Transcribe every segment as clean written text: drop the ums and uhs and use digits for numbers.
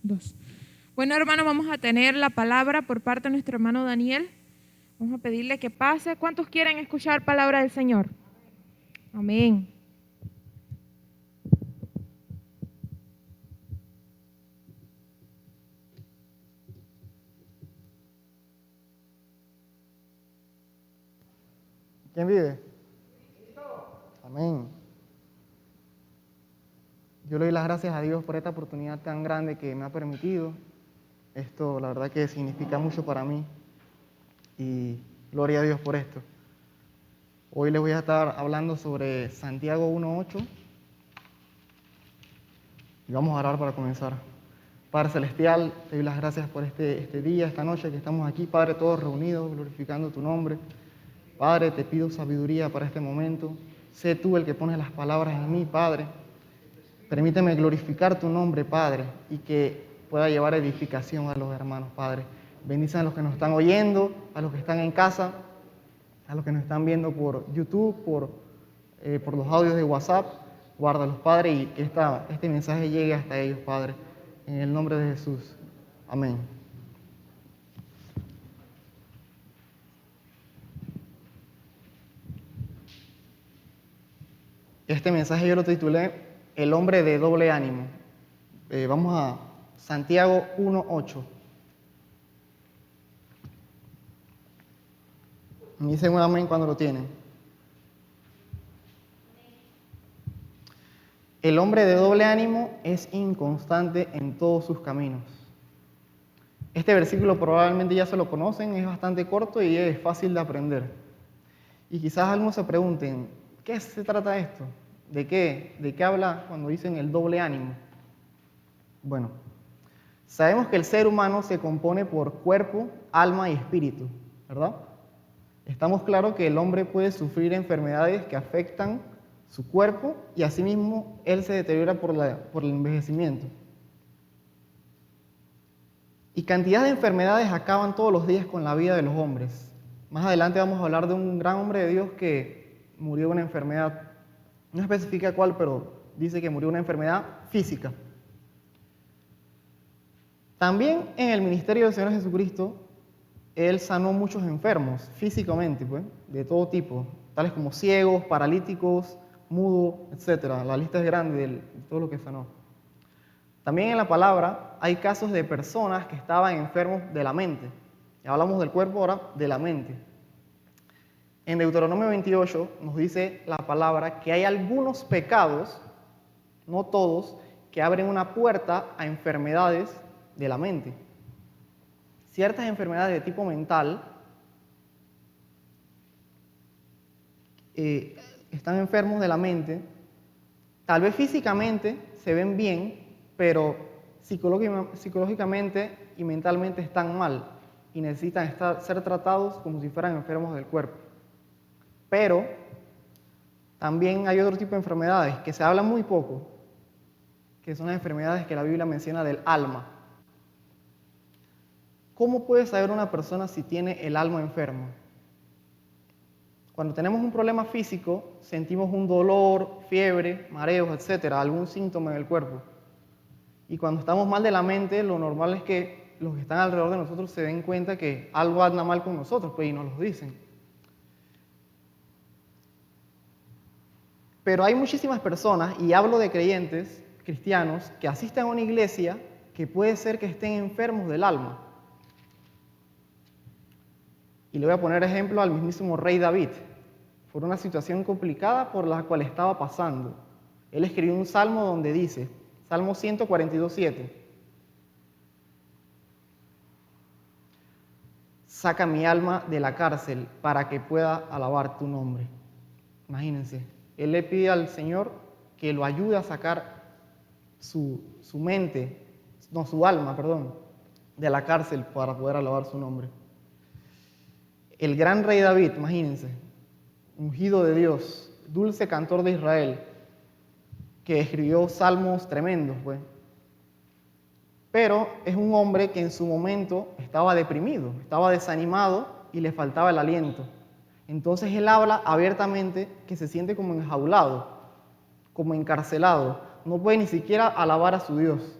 Dos. Bueno, hermano, vamos a tener la palabra por parte de nuestro hermano Daniel. Vamos a pedirle que pase. ¿Cuántos quieren escuchar palabra del Señor? Amén. ¿Quién vive? Amén. Yo le doy las gracias a Dios por esta oportunidad tan grande que me ha permitido. Esto, la verdad que significa mucho para mí y gloria a Dios por esto. Hoy les voy a estar hablando sobre Santiago 1:8 y vamos a orar para comenzar. Padre Celestial, te doy las gracias por este día, esta noche que estamos aquí, Padre, todos reunidos, glorificando tu nombre. Padre, te pido sabiduría para este momento. Sé tú el que pones las palabras en mí, Padre. Permíteme glorificar tu nombre, Padre, y que pueda llevar edificación a los hermanos, Padre. Bendice a los que nos están oyendo, a los que están en casa, a los que nos están viendo por YouTube, por los audios de WhatsApp. Guárdalos, Padre, y que este mensaje llegue hasta ellos, Padre. En el nombre de Jesús. Amén. Este mensaje yo lo titulé El hombre de doble ánimo. Vamos a Santiago 1:8. Me dicen un amén cuando lo tienen. El hombre de doble ánimo es inconstante en todos sus caminos. Este versículo probablemente ya se lo conocen, es bastante corto y es fácil de aprender. Y quizás algunos se pregunten, ¿qué se trata esto? ¿De qué? ¿De qué habla cuando dicen el doble ánimo? Bueno, sabemos que el ser humano se compone por cuerpo, alma y espíritu, ¿verdad? Estamos claros que el hombre puede sufrir enfermedades que afectan su cuerpo y asimismo él se deteriora por el envejecimiento. Y cantidad de enfermedades acaban todos los días con la vida de los hombres. Más adelante vamos a hablar de un gran hombre de Dios que murió de una enfermedad, no especifica cuál, pero dice que murió de una enfermedad física. También en el ministerio del Señor Jesucristo, Él sanó muchos enfermos físicamente, pues, de todo tipo, tales como ciegos, paralíticos, mudos, etc. La lista es grande de todo lo que sanó. También en la palabra hay casos de personas que estaban enfermos de la mente. Ya hablamos del cuerpo, ahora de la mente. En Deuteronomio 28 nos dice la palabra que hay algunos pecados, no todos, que abren una puerta a enfermedades de la mente. Ciertas enfermedades de tipo mental están enfermos de la mente, tal vez físicamente se ven bien, pero psicológicamente y mentalmente están mal y necesitan ser tratados como si fueran enfermos del cuerpo. Pero también hay otro tipo de enfermedades que se habla muy poco, que son las enfermedades que la Biblia menciona del alma. ¿Cómo puede saber una persona si tiene el alma enferma? Cuando tenemos un problema físico, sentimos un dolor, fiebre, mareos, etcétera, algún síntoma en el cuerpo. Y cuando estamos mal de la mente, lo normal es que los que están alrededor de nosotros se den cuenta que algo anda mal con nosotros, pues, y nos lo dicen. Pero hay muchísimas personas, y hablo de creyentes cristianos, que asisten a una iglesia que puede ser que estén enfermos del alma. Y le voy a poner ejemplo al mismísimo rey David, por una situación complicada por la cual estaba pasando. Él escribió un salmo donde dice, Salmo 142:7, saca mi alma de la cárcel para que pueda alabar tu nombre. Imagínense, él le pide al Señor que lo ayude a sacar su alma, de la cárcel para poder alabar su nombre. El gran rey David, imagínense, ungido de Dios, dulce cantor de Israel, que escribió salmos tremendos, pues. Pero es un hombre que en su momento estaba deprimido, estaba desanimado y le faltaba el aliento. Entonces él habla abiertamente que se siente como enjaulado, como encarcelado. No puede ni siquiera alabar a su Dios.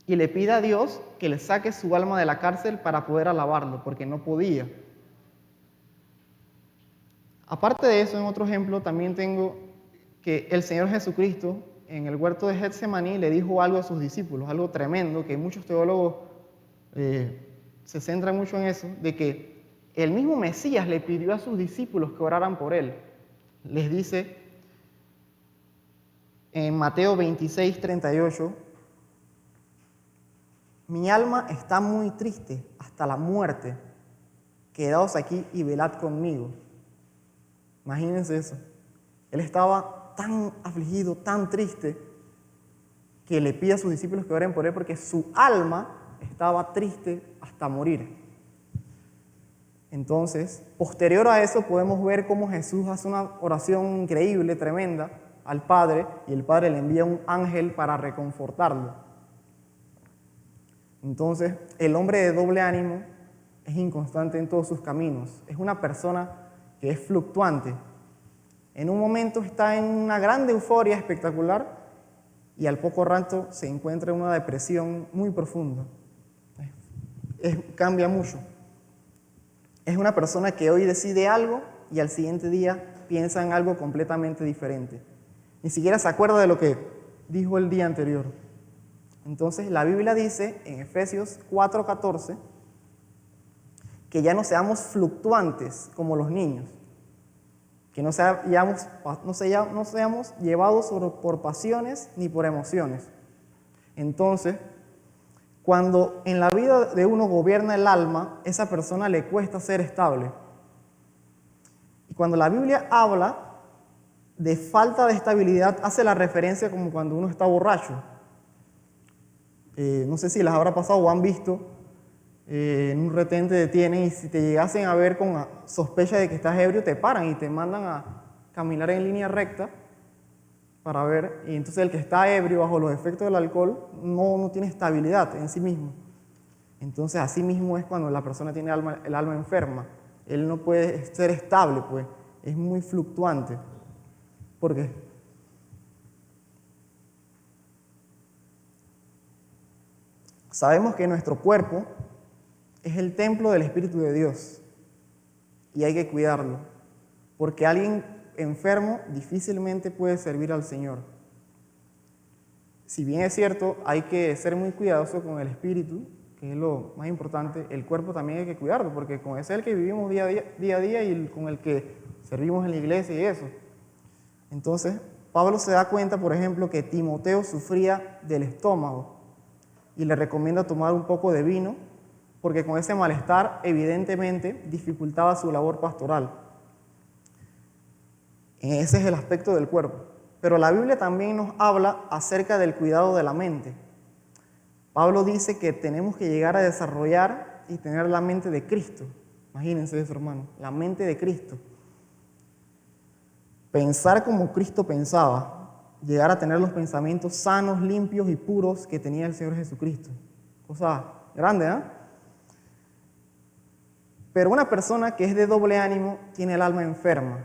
y le pide a Dios que le saque su alma de la cárcel para poder alabarlo, porque no podía. Aparte de eso, en otro ejemplo también tengo que el Señor Jesucristo en el huerto de Getsemaní le dijo algo a sus discípulos, algo tremendo, que muchos teólogos se centran mucho en eso, de que el mismo Mesías le pidió a sus discípulos que oraran por él. Les dice en Mateo 26, 38, mi alma está muy triste hasta la muerte, quedaos aquí y velad conmigo. Imagínense eso. Él estaba tan afligido, tan triste, que le pide a sus discípulos que oren por él porque su alma estaba triste hasta morir. Entonces, posterior a eso podemos ver cómo Jesús hace una oración increíble, tremenda, al Padre, y el Padre le envía un ángel para reconfortarlo. Entonces, el hombre de doble ánimo es inconstante en todos sus caminos. Es una persona que es fluctuante. En un momento está en una gran euforia espectacular y al poco rato se encuentra en una depresión muy profunda. Cambia mucho. Es una persona que hoy decide algo y al siguiente día piensa en algo completamente diferente. Ni siquiera se acuerda de lo que dijo el día anterior. Entonces la Biblia dice en Efesios 4:14 que ya no seamos fluctuantes como los niños, que no seamos llevados por pasiones ni por emociones. Entonces, cuando en la vida de uno gobierna el alma, esa persona le cuesta ser estable. Y cuando la Biblia habla de falta de estabilidad, hace la referencia como cuando uno está borracho. No sé si les habrá pasado o han visto, en un retén te detienen y si te llegasen a ver con sospecha de que estás ebrio, te paran y te mandan a caminar en línea recta para ver, y entonces el que está ebrio bajo los efectos del alcohol no tiene estabilidad en sí mismo. Entonces así mismo es cuando la persona tiene el alma enferma. Él no puede ser estable, pues, es muy fluctuante. ¿Por qué? Sabemos que nuestro cuerpo es el templo del Espíritu de Dios y hay que cuidarlo, porque alguien enfermo difícilmente puede servir al Señor. Si bien es cierto, hay que ser muy cuidadoso con el espíritu, que es lo más importante, el cuerpo también hay que cuidarlo, porque con ese es el que vivimos día a día y con el que servimos en la iglesia y eso. Entonces, Pablo se da cuenta, por ejemplo, que Timoteo sufría del estómago y le recomienda tomar un poco de vino, porque con ese malestar evidentemente dificultaba su labor pastoral. Ese es el aspecto del cuerpo. Pero la Biblia también nos habla acerca del cuidado de la mente. Pablo dice que tenemos que llegar a desarrollar y tener la mente de Cristo. Imagínense eso, hermano, la mente de Cristo. Pensar como Cristo pensaba, llegar a tener los pensamientos sanos, limpios y puros que tenía el Señor Jesucristo. Cosa grande, ¿eh? Pero una persona que es de doble ánimo tiene el alma enferma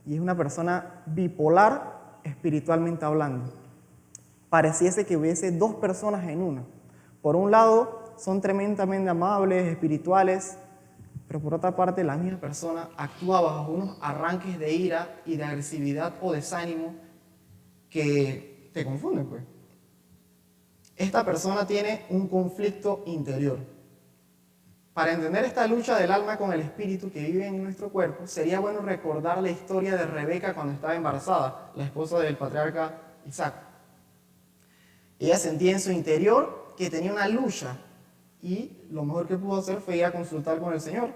y es una persona bipolar espiritualmente hablando. Pareciese que hubiese dos personas en una. Por un lado, son tremendamente amables, espirituales, pero por otra parte, la misma persona actúa bajo unos arranques de ira y de agresividad o desánimo que te confunden, pues. Esta persona tiene un conflicto interior. Para entender esta lucha del alma con el espíritu que vive en nuestro cuerpo, sería bueno recordar la historia de Rebeca cuando estaba embarazada, la esposa del patriarca Isaac. Ella sentía en su interior que tenía una lucha y lo mejor que pudo hacer fue ir a consultar con el Señor.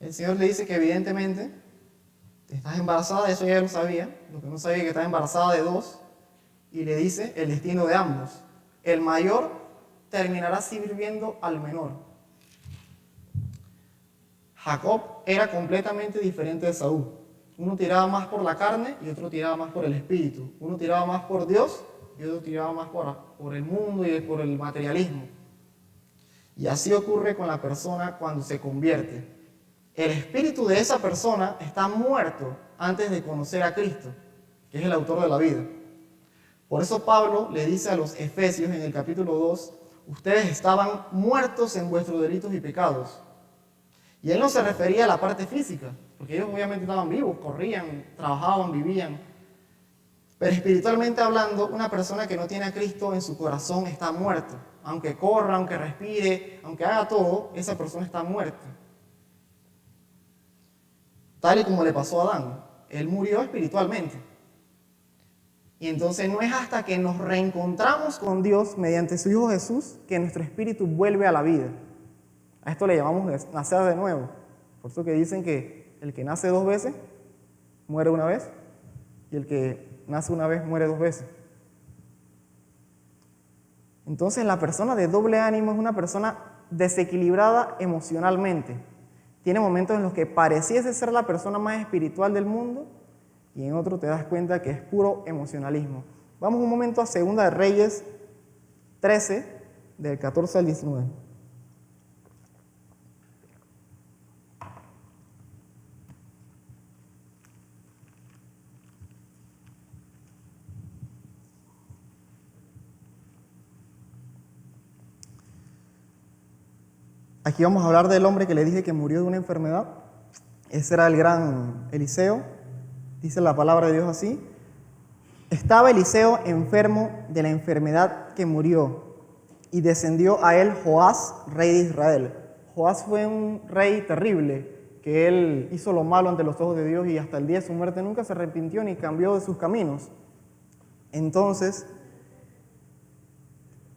El Señor le dice que evidentemente estás embarazada, eso ya lo sabía, lo que no sabía es que estás embarazada de dos, y le dice el destino de ambos. El mayor terminará sirviendo al menor. Jacob era completamente diferente de Saúl. Uno tiraba más por la carne y otro tiraba más por el espíritu. Uno tiraba más por Dios y otro tiraba más por el mundo y por el materialismo. Y así ocurre con la persona cuando se convierte. El espíritu de esa persona está muerto antes de conocer a Cristo, que es el autor de la vida. Por eso Pablo le dice a los Efesios en el capítulo 2, ustedes estaban muertos en vuestros delitos y pecados. Y él no se refería a la parte física, porque ellos obviamente estaban vivos, corrían, trabajaban, vivían. Pero espiritualmente hablando, una persona que no tiene a Cristo en su corazón está muerta. Aunque corra, aunque respire, aunque haga todo, esa persona está muerta. Tal y como le pasó a Adán. Él murió espiritualmente. Y entonces no es hasta que nos reencontramos con Dios mediante su Hijo Jesús que nuestro espíritu vuelve a la vida. A esto le llamamos nacer de nuevo. Por eso que dicen que el que nace 2 veces, muere una vez. Y el que nace una vez, muere 2 veces. Entonces la persona de doble ánimo es una persona desequilibrada emocionalmente. Tiene momentos en los que pareciese ser la persona más espiritual del mundo y en otro te das cuenta que es puro emocionalismo. Vamos un momento a 2 de Reyes 13, del 14 al 19. Aquí vamos a hablar del hombre que le dije que murió de una enfermedad. Ese era el gran Eliseo. Dice la palabra de Dios así. Estaba Eliseo enfermo de la enfermedad que murió, y descendió a él Joás, rey de Israel. Joás fue un rey terrible, que él hizo lo malo ante los ojos de Dios y hasta el día de su muerte nunca se arrepintió ni cambió de sus caminos. Entonces,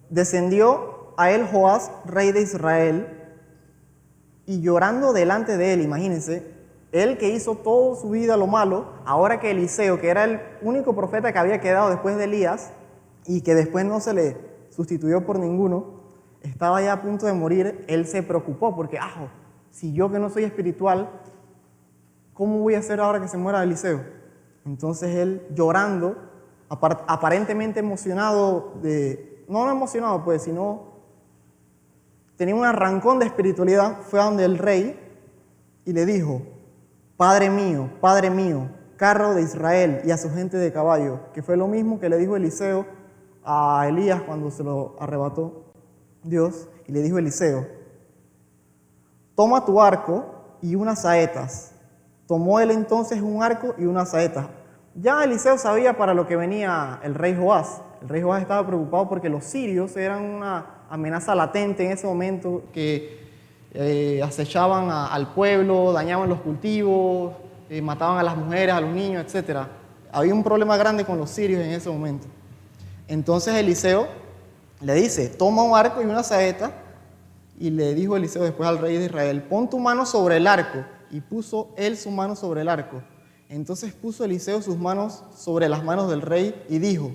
descendió a él Joás, rey de Israel, y llorando delante de él, imagínense, él que hizo toda su vida lo malo, ahora que Eliseo, que era el único profeta que había quedado después de Elías, y que después no se le sustituyó por ninguno, estaba ya a punto de morir, él se preocupó, porque, si yo que no soy espiritual, ¿cómo voy a hacer ahora que se muera Eliseo? Entonces él llorando, aparentemente emocionado, no emocionado pues, sino tenía un arrancón de espiritualidad, fue a donde el rey y le dijo: Padre mío, carro de Israel y a su gente de caballo, que fue lo mismo que le dijo Eliseo a Elías cuando se lo arrebató Dios, y le dijo Eliseo: toma tu arco y unas saetas. Tomó él entonces un arco y unas saetas. Ya Eliseo sabía para lo que venía el rey Joás. El rey Joás estaba preocupado porque los sirios eran una amenaza latente en ese momento, que acechaban al pueblo, dañaban los cultivos, mataban a las mujeres, a los niños, etc. Había un problema grande con los sirios en ese momento. Entonces Eliseo le dice: toma un arco y una saeta. Y le dijo Eliseo después al rey de Israel: pon tu mano sobre el arco. Y puso él su mano sobre el arco. Entonces puso Eliseo sus manos sobre las manos del rey y dijo: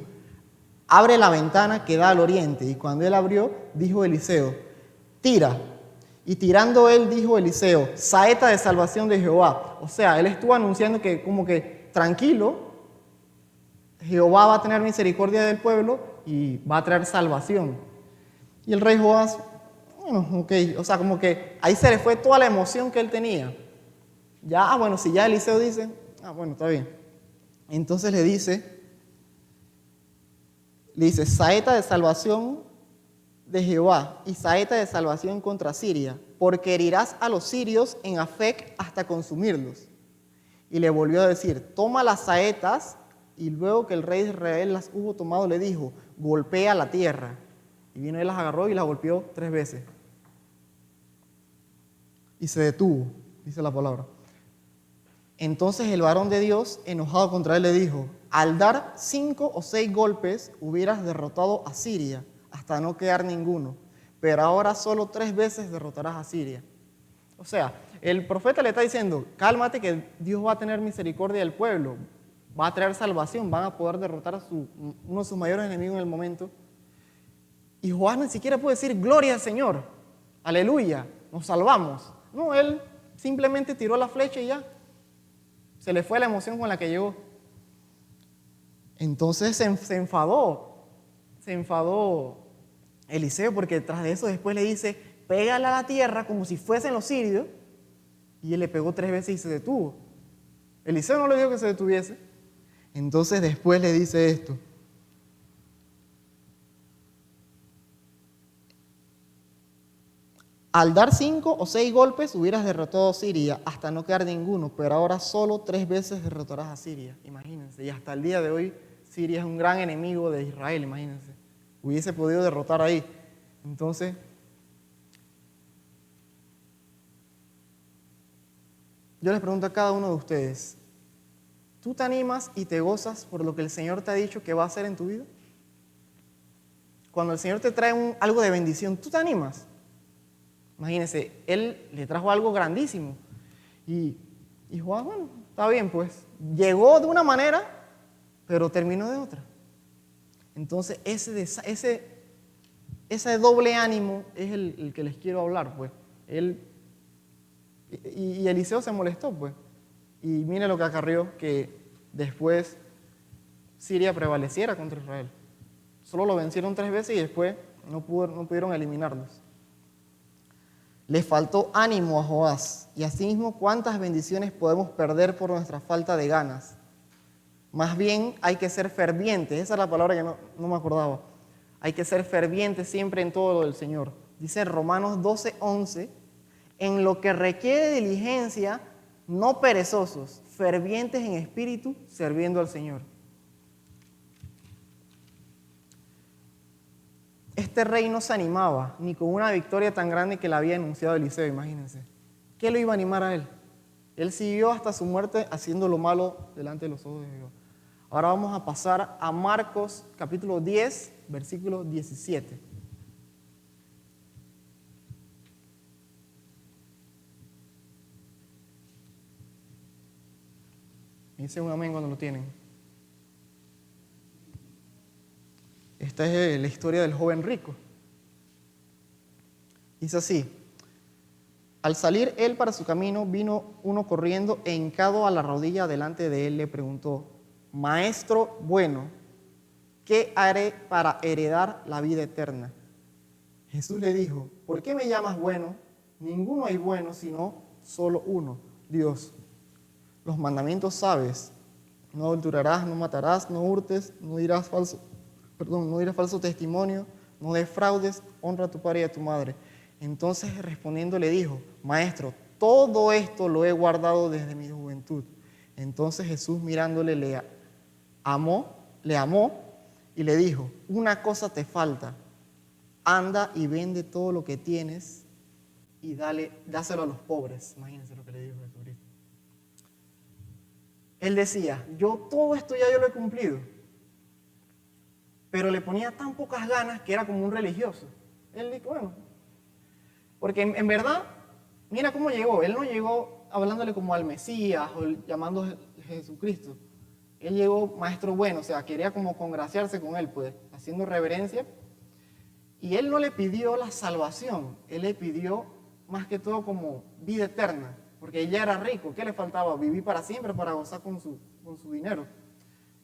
abre la ventana que da al oriente. Y cuando él abrió, dijo Eliseo: tira. Y tirando él, dijo Eliseo: saeta de salvación de Jehová. O sea, él estuvo anunciando que como que tranquilo, Jehová va a tener misericordia del pueblo y va a traer salvación. Y el rey Joás, bueno, ok, o sea, como que ahí se le fue toda la emoción que él tenía. Ya, bueno, si ya Eliseo dice, bueno, está bien. Entonces le dice, saeta de salvación de Jehová y saeta de salvación contra Siria, porque herirás a los sirios en Afec hasta consumirlos. Y le volvió a decir: toma las saetas. Y luego que el rey de Israel las hubo tomado, le dijo: golpea la tierra. Y vino él, las agarró y las golpeó 3 veces. Y se detuvo, dice la palabra. Entonces el varón de Dios, enojado contra él, le dijo: al dar 5 o 6 golpes, hubieras derrotado a Siria, hasta no quedar ninguno. Pero ahora solo 3 veces derrotarás a Siria. O sea, el profeta le está diciendo: cálmate, que Dios va a tener misericordia del pueblo, va a traer salvación, van a poder derrotar a uno de sus mayores enemigos en el momento. Y Joás ni siquiera puede decir: gloria al Señor, aleluya, nos salvamos. No, él simplemente tiró la flecha y ya. Se le fue la emoción con la que llegó. Entonces se enfadó Eliseo, porque tras de eso después le dice: pégale a la tierra como si fuesen los sirios. Y él le pegó 3 veces y se detuvo. Eliseo no le dijo que se detuviese. Entonces después le dice esto: Al dar 5 o 6 golpes hubieras derrotado a Siria hasta no quedar ninguno, pero ahora solo 3 veces derrotarás a Siria, imagínense. Y hasta el día de hoy Siria es un gran enemigo de Israel, imagínense. Hubiese podido derrotar ahí. Entonces, yo les pregunto a cada uno de ustedes, ¿tú te animas y te gozas por lo que el Señor te ha dicho que va a hacer en tu vida? Cuando el Señor te trae algo de bendición, ¿tú te animas? Imagínense, Él le trajo algo grandísimo. Y dijo, bueno, está bien, pues. Llegó de una manera, pero terminó de otra. Entonces, ese doble ánimo es el que les quiero hablar, pues. Y Eliseo se molestó, pues. Y mire lo que acarrió, que después Siria prevaleciera contra Israel. Solo lo vencieron 3 veces y después no pudieron eliminarlos. Le faltó ánimo a Joás. Y asimismo, ¿cuántas bendiciones podemos perder por nuestra falta de ganas? Más bien hay que ser fervientes. Esa es la palabra que no me acordaba. Hay que ser fervientes siempre en todo lo del Señor. Dice Romanos 12:11, en lo que requiere diligencia, no perezosos, fervientes en espíritu, sirviendo al Señor. Este rey no se animaba ni con una victoria tan grande que le había anunciado Eliseo, imagínense. ¿Qué lo iba a animar a él? Él siguió hasta su muerte haciendo lo malo delante de los ojos de Dios. Ahora vamos a pasar a Marcos capítulo 10, versículo 17. Me dice un amén cuando lo tienen. Esta es la historia del joven rico. Dice así: al salir él para su camino, vino uno corriendo e hincado a la rodilla delante de él le preguntó: Maestro bueno, ¿qué haré para heredar la vida eterna? Jesús le dijo: ¿por qué me llamas bueno? Ninguno hay bueno sino solo uno, Dios. Los mandamientos sabes: no adulterarás, no matarás, no hurtes, no dirás falso testimonio, no defraudes, honra a tu padre y a tu madre. Entonces respondiendo le dijo: Maestro, todo esto lo he guardado desde mi juventud. Entonces Jesús mirándole le amó y le dijo: una cosa te falta, anda y vende todo lo que tienes y dáselo a los pobres. Imagínense lo que le dijo Jesucristo. Él decía: yo todo esto ya yo lo he cumplido, pero le ponía tan pocas ganas que era como un religioso. Él dijo, bueno, porque en verdad, mira cómo llegó. Él no llegó hablándole como al Mesías o llamando a Jesucristo. Él llegó maestro bueno, o sea, quería como congraciarse con él, pues, haciendo reverencia. Y él no le pidió la salvación, él le pidió más que todo como vida eterna, porque él ya era rico. ¿Qué le faltaba? Vivir para siempre, para gozar con su dinero.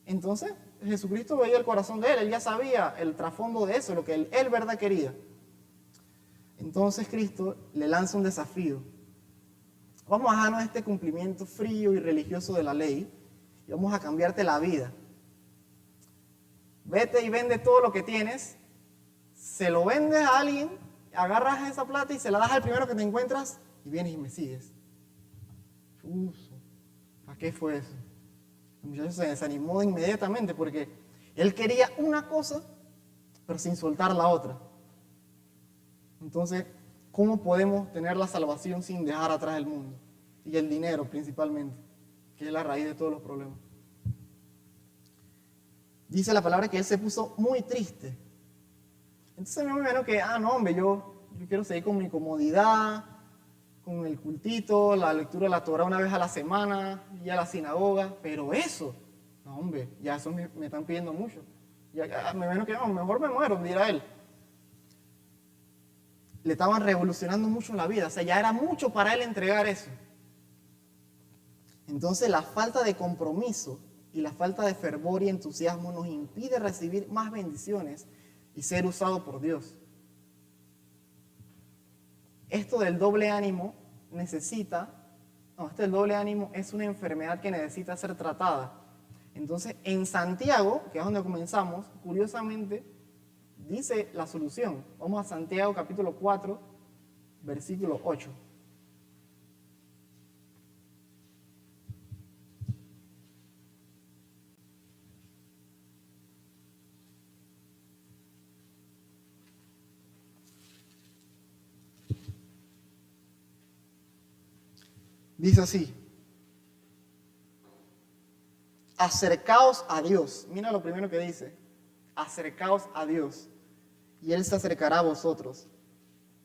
Entonces, Jesucristo veía el corazón de él, él ya sabía el trasfondo de eso, lo que él verdad quería. Entonces Cristo le lanza un desafío. Vamos a dejarnos este cumplimiento frío y religioso de la ley y vamos a cambiarte la vida. Vete y vende todo lo que tienes, se lo vendes a alguien, agarras esa plata y se la das al primero que te encuentras y vienes y me sigues. ¿Para qué fue eso? El muchacho se desanimó inmediatamente porque él quería una cosa, pero sin soltar la otra. Entonces, ¿cómo podemos tener la salvación sin dejar atrás el mundo? Y el dinero principalmente, que es la raíz de todos los problemas. Dice la palabra que él se puso muy triste. Entonces me imagino que, no hombre, yo quiero seguir con mi comodidad, con el cultito, la lectura de la Torah una vez a la semana, y a la sinagoga, pero eso, no hombre, ya eso me están pidiendo mucho. Ya, me imagino que mejor me muero, dirá él. Le estaban revolucionando mucho la vida, o sea, ya era mucho para él entregar eso. Entonces la falta de compromiso y la falta de fervor y entusiasmo nos impide recibir más bendiciones y ser usado por Dios. Esto del doble ánimo el doble ánimo es una enfermedad que necesita ser tratada. Entonces, en Santiago, que es donde comenzamos, curiosamente, dice la solución. Vamos a Santiago capítulo 4, versículo 8. Dice así: acercaos a Dios. Mira lo primero que dice: acercaos a Dios, y Él se acercará a vosotros.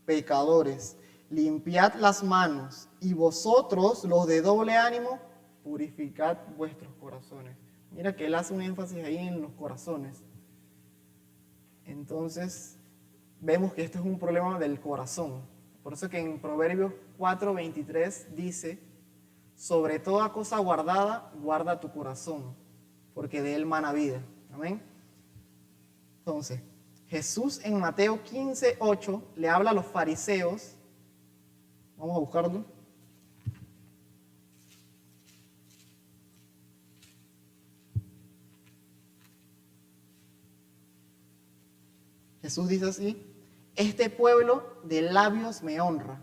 Pecadores, limpiad las manos, y vosotros, los de doble ánimo, purificad vuestros corazones. Mira que Él hace un énfasis ahí en los corazones. Entonces, vemos que esto es un problema del corazón. Por eso que en Proverbios 4:23 dice: sobre toda cosa guardada, guarda tu corazón, porque de él mana vida. Amén. Entonces, Jesús en Mateo 15:8 le habla a los fariseos. Vamos a buscarlo. Jesús dice así: este pueblo de labios me honra,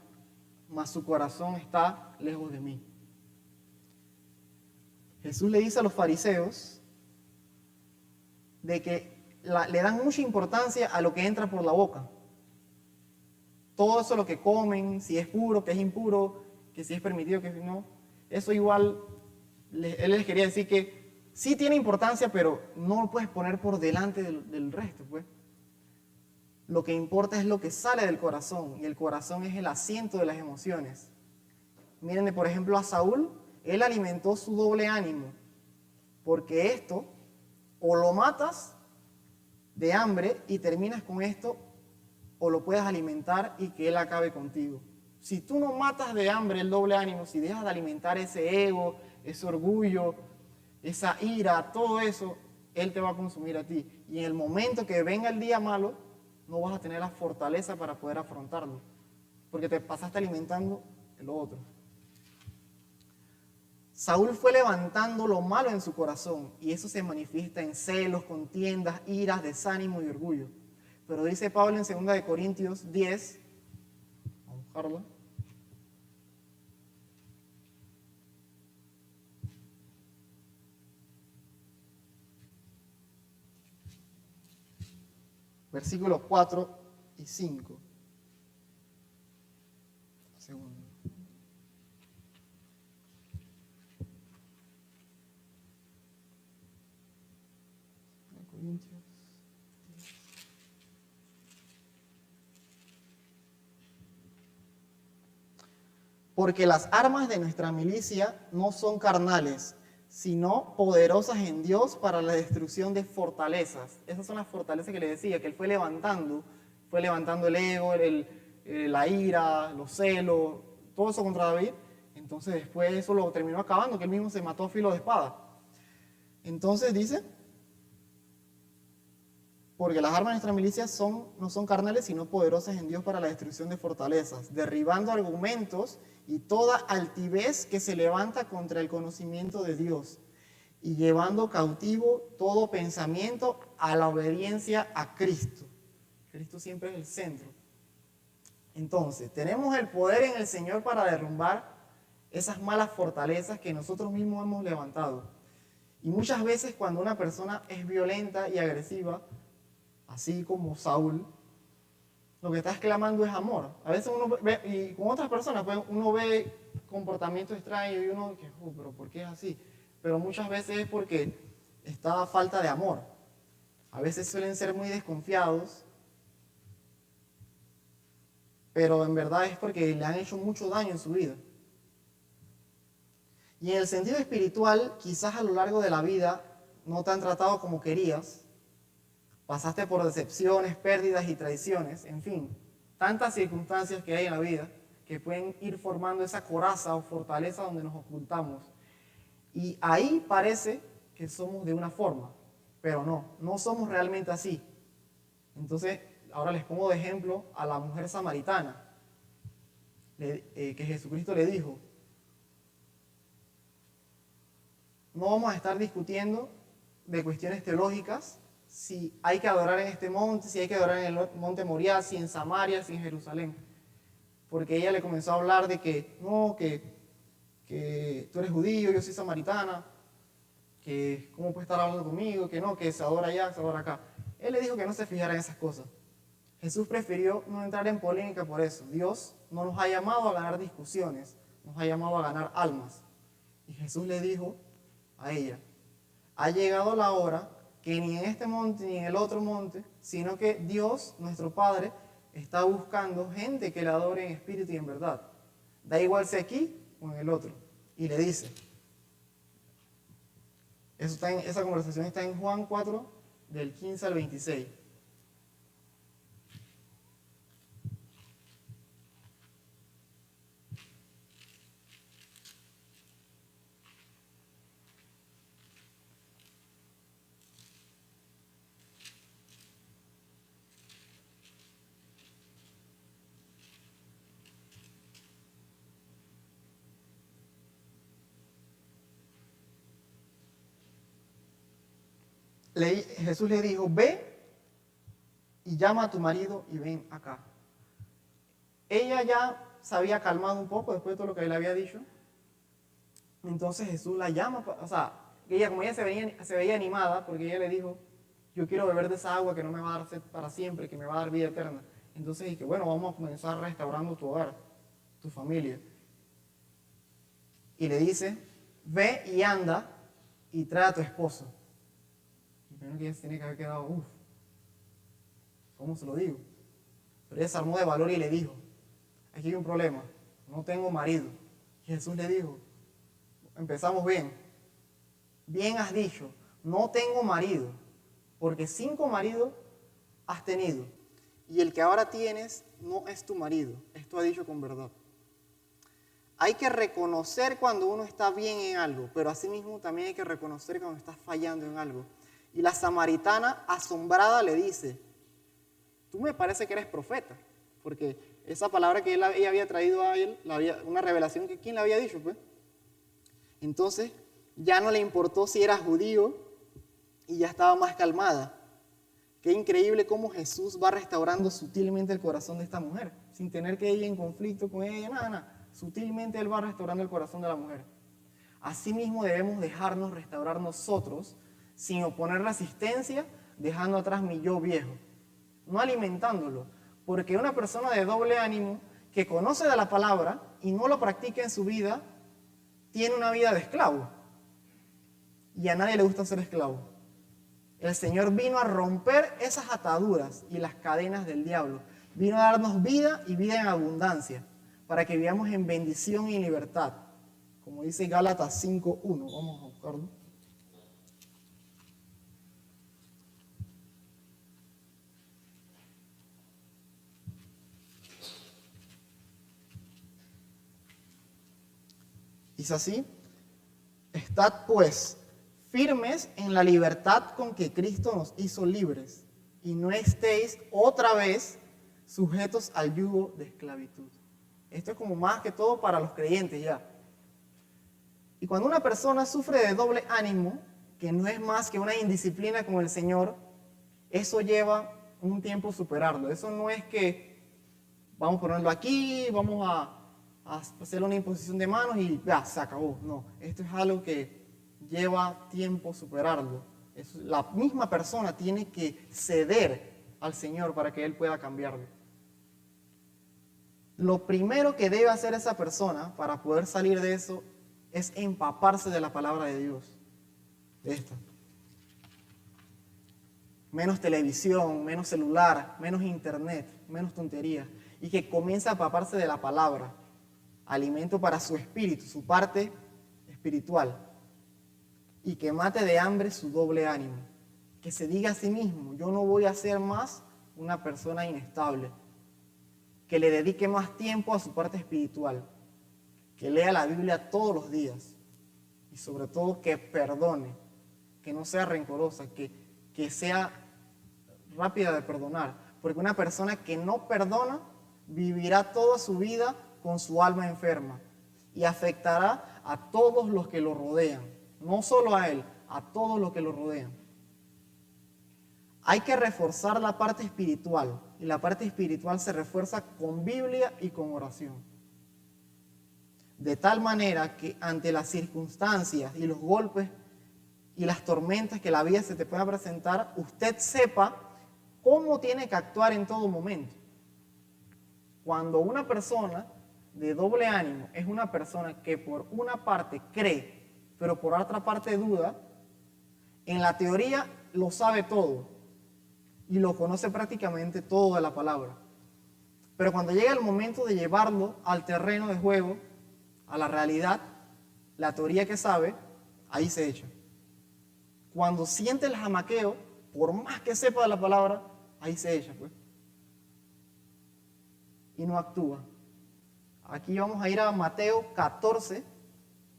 mas su corazón está lejos de mí. Jesús le dice a los fariseos de que le dan mucha importancia a lo que entra por la boca. Todo eso lo que comen, si es puro, que es impuro, que si es permitido, que si no, eso igual, él les quería decir que sí tiene importancia, pero no lo puedes poner por delante del resto, pues. Lo que importa es lo que sale del corazón, y el corazón es el asiento de las emociones. Miren, por ejemplo, a Saúl, él alimentó su doble ánimo, porque esto, o lo matas de hambre y terminas con esto, o lo puedes alimentar y que él acabe contigo. Si tú no matas de hambre el doble ánimo, si dejas de alimentar ese ego, ese orgullo, esa ira, todo eso, él te va a consumir a ti. Y en el momento que venga el día malo, no vas a tener la fortaleza para poder afrontarlo, porque te pasaste alimentando el otro. Saúl fue levantando lo malo en su corazón, y eso se manifiesta en celos, contiendas, iras, desánimo y orgullo. Pero dice Pablo en 2 Corintios 10, vamos a buscarlo. Versículos 4 y 5. Segundo. Corintios. Porque las armas de nuestra milicia no son carnales, sino poderosas en Dios para la destrucción de fortalezas. Esas son las fortalezas que le decía, que él fue levantando el ego, la ira, los celos, todo eso contra David. Entonces después eso lo terminó acabando, que él mismo se mató a filo de espada. Entonces dice: porque las armas de nuestra milicia no son carnales, sino poderosas en Dios para la destrucción de fortalezas, derribando argumentos y toda altivez que se levanta contra el conocimiento de Dios, y llevando cautivo todo pensamiento a la obediencia a Cristo. Cristo siempre es el centro. Entonces, tenemos el poder en el Señor para derrumbar esas malas fortalezas que nosotros mismos hemos levantado. Y muchas veces cuando una persona es violenta y agresiva, así como Saúl, lo que está exclamando es amor. A veces uno ve, y con otras personas, pues uno ve comportamientos extraños y uno dice: pero ¿por qué es así? Pero muchas veces es porque está falta de amor. A veces suelen ser muy desconfiados, pero en verdad es porque le han hecho mucho daño en su vida. Y en el sentido espiritual, quizás a lo largo de la vida no te han tratado como querías. Pasaste por decepciones, pérdidas y traiciones, en fin, tantas circunstancias que hay en la vida que pueden ir formando esa coraza o fortaleza donde nos ocultamos. Y ahí parece que somos de una forma, pero no somos realmente así. Entonces, ahora les pongo de ejemplo a la mujer samaritana, que Jesucristo le dijo: no vamos a estar discutiendo de cuestiones teológicas, si hay que adorar en este monte, si hay que adorar en el monte Moriah, si en Samaria, si en Jerusalén. porque ella le comenzó a hablar de que no, que tú eres judío, yo soy samaritana, que cómo puede estar hablando conmigo, que no, que se adora allá, se adora acá. Él le dijo que no se fijara en esas cosas. Jesús prefirió no entrar en polémica por eso. Dios no nos ha llamado a ganar discusiones, nos ha llamado a ganar almas. Y Jesús le dijo a ella, ha llegado la hora que ni en este monte ni en el otro monte, sino que Dios, nuestro Padre, está buscando gente que le adore en espíritu y en verdad. Da igual si aquí o en el otro. Y le dice, esa conversación está en Juan 4, del 15 al 26. Jesús le dijo, ve y llama a tu marido y ven acá. Ella ya se había calmado un poco después de todo lo que él había dicho. Entonces Jesús la llama, o sea, como ella se veía animada, porque ella le dijo, yo quiero beber de esa agua que no me va a dar sed para siempre, que me va a dar vida eterna. Entonces dije, bueno, vamos a comenzar restaurando tu hogar, tu familia. Y le dice, ve y anda y trae a tu esposo. Y primero que ella se tiene que haber quedado, ¿cómo se lo digo? Pero ella se armó de valor y le dijo, aquí hay un problema, no tengo marido. Y Jesús le dijo, empezamos bien, bien has dicho, no tengo marido, porque 5 maridos has tenido, y el que ahora tienes no es tu marido. Esto ha dicho con verdad. Hay que reconocer cuando uno está bien en algo, pero asimismo también hay que reconocer cuando está fallando en algo. Y la samaritana, asombrada, le dice, tú me parece que eres profeta, porque esa palabra que ella había traído a él, una revelación que ¿quién le había dicho? Pues? Entonces, ya no le importó si era judío y ya estaba más calmada. Qué increíble cómo Jesús va restaurando sutilmente el corazón de esta mujer, sin tener que ir en conflicto con ella, nada. Sutilmente Él va restaurando el corazón de la mujer. Asimismo debemos dejarnos restaurar nosotros, sin oponer resistencia, dejando atrás mi yo viejo, no alimentándolo, porque una persona de doble ánimo que conoce de la palabra y no lo practica en su vida, tiene una vida de esclavo. Y a nadie le gusta ser esclavo. El Señor vino a romper esas ataduras y las cadenas del diablo. Vino a darnos vida y vida en abundancia, para que vivamos en bendición y libertad. Como dice Gálatas 5:1. Vamos a buscarlo. Dice así, estad pues firmes en la libertad con que Cristo nos hizo libres, y no estéis otra vez sujetos al yugo de esclavitud. Esto es como más que todo para los creyentes ya. Y cuando una persona sufre de doble ánimo, que no es más que una indisciplina con el Señor, eso lleva un tiempo superarlo. Eso no es que vamos a ponerlo aquí, vamos a hacer una imposición de manos y ya, se acabó. No, esto es algo que lleva tiempo superarlo. La misma persona tiene que ceder al Señor para que Él pueda cambiarlo. Lo primero que debe hacer esa persona para poder salir de eso es empaparse de la palabra de Dios. De esta. Menos televisión, menos celular, menos internet, menos tonterías. Y que comience a empaparse de la palabra. Alimento para su espíritu, su parte espiritual. Y que mate de hambre su doble ánimo. Que se diga a sí mismo, yo no voy a ser más una persona inestable. Que le dedique más tiempo a su parte espiritual, que lea la Biblia todos los días y sobre todo que perdone, que no sea rencorosa, que sea rápida de perdonar, porque una persona que no perdona vivirá toda su vida con su alma enferma y afectará a todos los que lo rodean, no solo a él, a todos los que lo rodean. Hay que reforzar la parte espiritual, y la parte espiritual se refuerza con Biblia y con oración. De tal manera que ante las circunstancias y los golpes y las tormentas que la vida se te pueda presentar, usted sepa cómo tiene que actuar en todo momento. Cuando una persona de doble ánimo es una persona que por una parte cree, pero por otra parte duda, en la teoría lo sabe todo y lo conoce prácticamente todo de la palabra. Pero cuando llega el momento de llevarlo al terreno de juego, a la realidad, la teoría que sabe, ahí se echa. Cuando siente el jamaqueo, por más que sepa de la palabra, ahí se echa, pues. Y no actúa. Aquí vamos a ir a Mateo 14,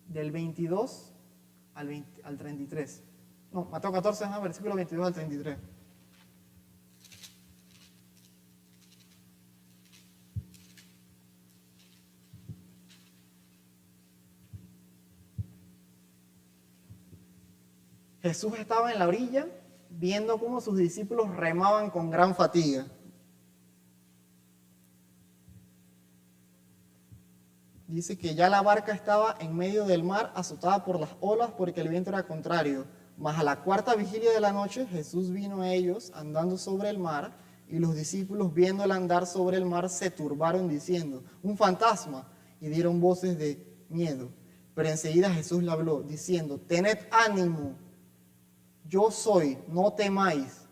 del 22 al 33. No, Mateo 14, versículo 22 al 33. Jesús estaba en la orilla viendo cómo sus discípulos remaban con gran fatiga. Dice que ya la barca estaba en medio del mar, azotada por las olas porque el viento era contrario. Mas a la cuarta vigilia de la noche Jesús vino a ellos andando sobre el mar, y los discípulos viéndole andar sobre el mar se turbaron diciendo: un fantasma, y dieron voces de miedo. Pero enseguida Jesús le habló diciendo: tened ánimo, yo soy, no temáis.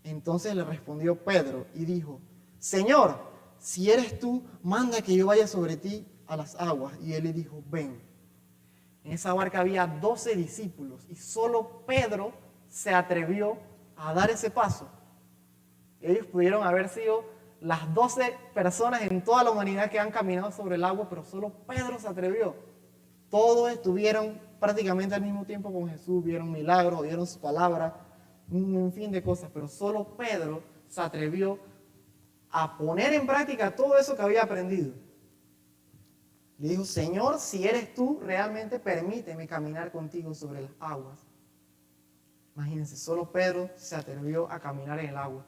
Entonces le respondió Pedro y dijo: Señor, si eres tú, manda que yo vaya sobre ti a las aguas. Y él le dijo: ven. En esa barca había 12 discípulos y solo Pedro se atrevió a dar ese paso. Ellos pudieron haber sido las 12 personas en toda la humanidad que han caminado sobre el agua, pero solo Pedro se atrevió. Todos estuvieron prácticamente al mismo tiempo con Jesús, vieron milagros, oyeron su palabra, un fin de cosas, pero solo Pedro se atrevió a poner en práctica todo eso que había aprendido. Le dijo: Señor, si eres tú, realmente permíteme caminar contigo sobre las aguas. Imagínense, solo Pedro se atrevió a caminar en el agua.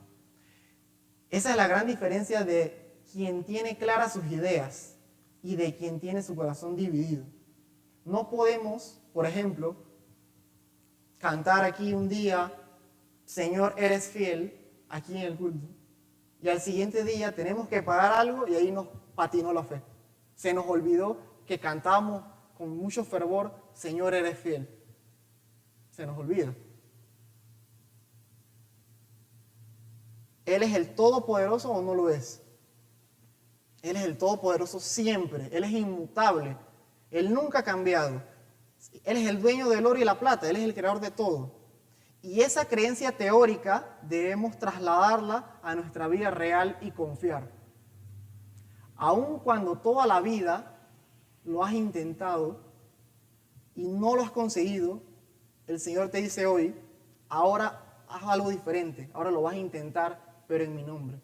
Esa es la gran diferencia de quien tiene claras sus ideas y de quien tiene su corazón dividido. No podemos, por ejemplo, cantar aquí un día: Señor, eres fiel, aquí en el culto, y al siguiente día tenemos que pagar algo y ahí nos patinó la fe. Se nos olvidó que cantamos con mucho fervor: Señor, eres fiel. Se nos olvida. ¿Él es el Todopoderoso o no lo es? Él es el Todopoderoso siempre. Él es inmutable. Él nunca ha cambiado. Él es el dueño del oro y la plata. Él es el creador de todo. Y esa creencia teórica debemos trasladarla a nuestra vida real y confiar. Aun cuando toda la vida lo has intentado y no lo has conseguido, el Señor te dice hoy: ahora haz algo diferente, ahora lo vas a intentar, pero en mi nombre.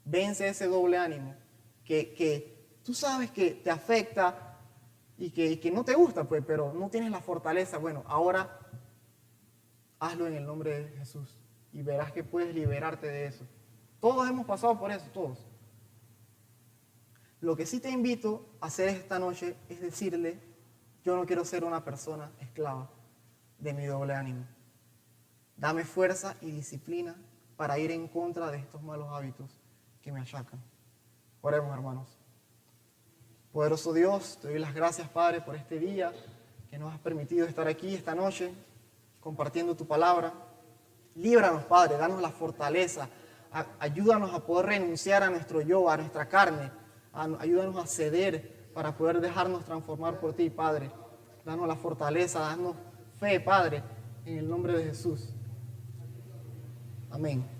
Vence ese doble ánimo que tú sabes que te afecta y que no te gusta, pues, pero no tienes la fortaleza. Bueno, ahora hazlo en el nombre de Jesús y verás que puedes liberarte de eso. Todos hemos pasado por eso, todos. Lo que sí te invito a hacer esta noche es decirle: yo no quiero ser una persona esclava de mi doble ánimo. Dame fuerza y disciplina para ir en contra de estos malos hábitos que me achacan. Oremos, hermanos. Poderoso Dios, te doy las gracias, Padre, por este día que nos has permitido estar aquí esta noche compartiendo tu palabra. Líbranos, Padre, danos la fortaleza. Ayúdanos a poder renunciar a nuestro yo, a nuestra carne. Ayúdanos a ceder para poder dejarnos transformar por ti, Padre. Danos la fortaleza, danos fe, Padre, en el nombre de Jesús. Amén.